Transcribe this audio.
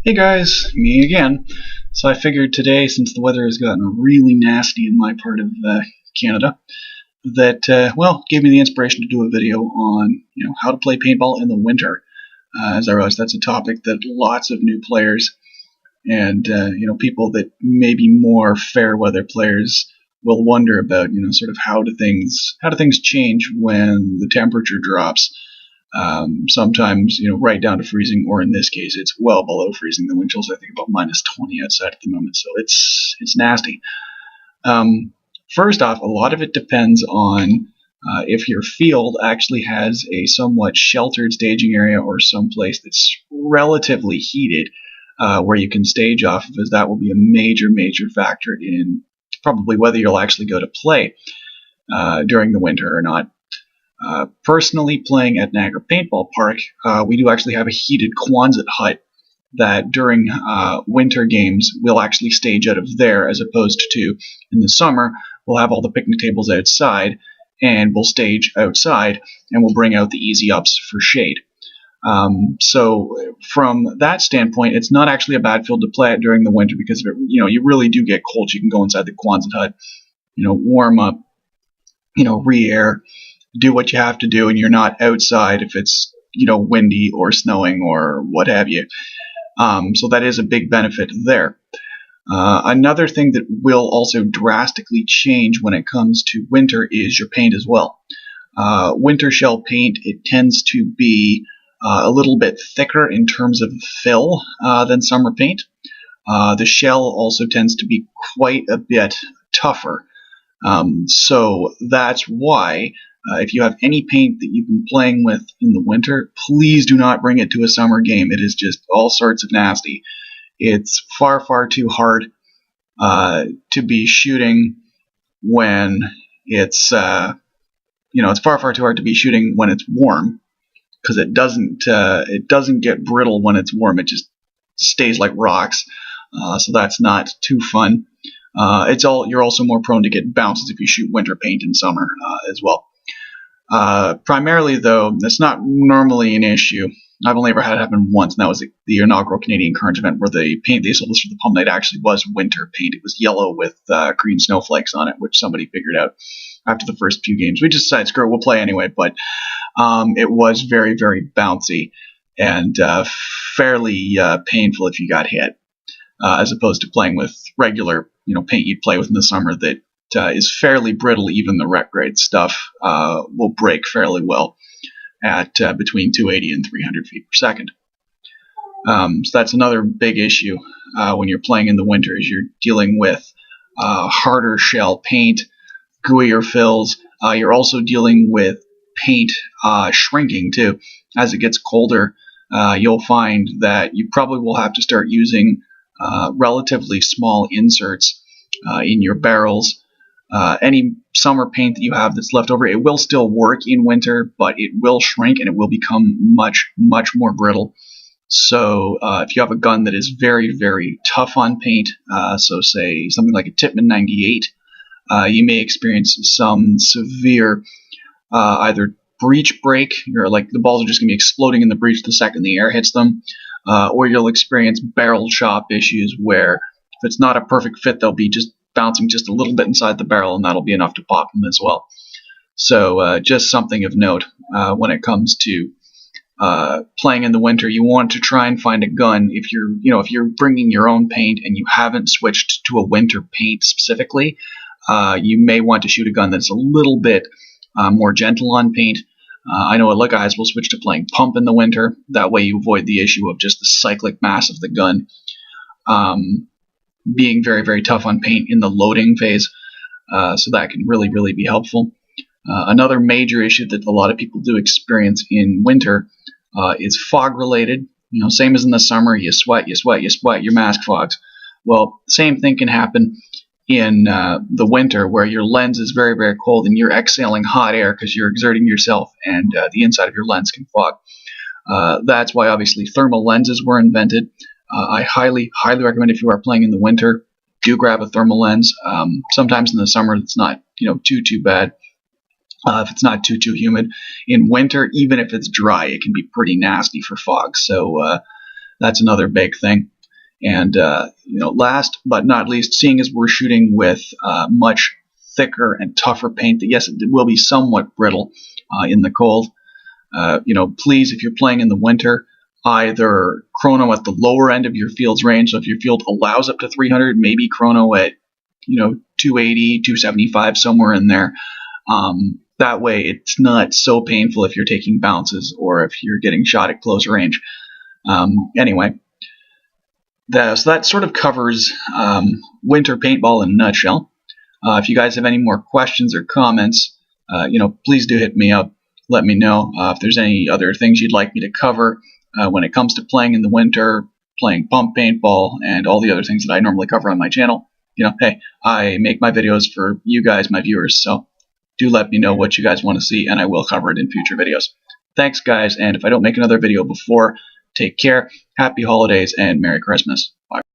Hey guys, me again. So I figured today, since the weather has gotten really nasty in my part of Canada, that gave me the inspiration to do a video on how to play paintball in the winter. As I realized that's a topic that lots of new players and people that may be more fair weather players will wonder about. Sort of how do things change when the temperature drops. Sometimes, right down to freezing, or in this case, it's well below freezing. The wind chill's, I think, about -20 outside at the moment, so it's nasty. First off, a lot of it depends on if your field actually has a somewhat sheltered staging area or someplace that's relatively heated, where you can stage off of, as that will be a major factor in probably whether you'll actually go to play during the winter or not. Personally, playing at Niagara Paintball Park, we do actually have a heated Quonset hut that during winter games we'll actually stage out of there, as opposed to in the summer we'll have all the picnic tables outside and we'll stage outside and we'll bring out the easy ups for shade. So from that standpoint, it's not actually a bad field to play at during the winter, because if you really do get cold, you can go inside the Quonset hut, warm up, re-air, do what you have to do, and you're not outside if it's windy or snowing or what have you. So that is a big benefit there. Another thing that will also drastically change when it comes to winter is your paint as well. Winter shell paint, it tends to be a little bit thicker in terms of fill than summer paint. The shell also tends to be quite a bit tougher. So that's why if you have any paint that you've been playing with in the winter, please do not bring it to a summer game. It is just all sorts of nasty. It's far too hard to be shooting when it's it's far too hard to be shooting when it's warm, because it doesn't get brittle when it's warm. It just stays like rocks. So that's not too fun. You're also more prone to get bounces if you shoot winter paint in summer as well. Primarily, though, that's not normally an issue. I've only ever had it happen once, and that was the inaugural Canadian Current event, where the paint they sold us for the Palm Night actually was winter paint. It was yellow with green snowflakes on it, which somebody figured out after the first few games. We just decided, screw it, we'll play anyway. But it was very bouncy and fairly painful if you got hit, as opposed to playing with regular paint you'd play with in the summer that is fairly brittle. Even the rec grade stuff will break fairly well at between 280 and 300 feet per second. So that's another big issue when you're playing in the winter, is you're dealing with harder shell paint, gooier fills. You're also dealing with paint shrinking too. As it gets colder, you'll find that you probably will have to start using relatively small inserts in your barrels. Any summer paint that you have that's left over, it will still work in winter, but it will shrink and it will become much more brittle. So if you have a gun that is very tough on paint, so say something like a Tippmann 98, you may experience some severe either breech break, or like the balls are just going to be exploding in the breech the second the air hits them, or you'll experience barrel chop issues, where if it's not a perfect fit, they'll be just bouncing just a little bit inside the barrel, and that'll be enough to pop them as well. So just something of note when it comes to playing in the winter. You want to try and find a gun, if you're bringing your own paint and you haven't switched to a winter paint specifically, you may want to shoot a gun that's a little bit more gentle on paint. I know a lot of guys will switch to playing pump in the winter. That way you avoid the issue of just the cyclic mass of the gun being very tough on paint in the loading phase. So that can really be helpful. Another major issue that a lot of people do experience in winter is fog related. Same as in the summer, you sweat, your mask fogs. Well, same thing can happen in the winter, where your lens is very cold and you're exhaling hot air because you're exerting yourself, and the inside of your lens can fog. That's why obviously thermal lenses were invented. I highly recommend, if you are playing in the winter, do grab a thermal lens. Sometimes in the summer it's not too bad. If it's not too humid. In winter, even if it's dry, it can be pretty nasty for fog. So That's another big thing. And last but not least, seeing as we're shooting with much thicker and tougher paint, that yes, it will be somewhat brittle in the cold. Please, if you're playing in the winter, either chrono at the lower end of your field's range. So if your field allows up to 300, maybe chrono at 280, 275, somewhere in there. That way, it's not so painful if you're taking bounces or if you're getting shot at close range. Anyway, so that sort of covers winter paintball in a nutshell. If you guys have any more questions or comments, please do hit me up. Let me know if there's any other things you'd like me to cover when it comes to playing in the winter, playing pump paintball, and all the other things that I normally cover on my channel. Hey, I make my videos for you guys, my viewers, so do let me know what you guys want to see, and I will cover it in future videos. Thanks, guys, and if I don't make another video before, take care, happy holidays, and Merry Christmas. Bye.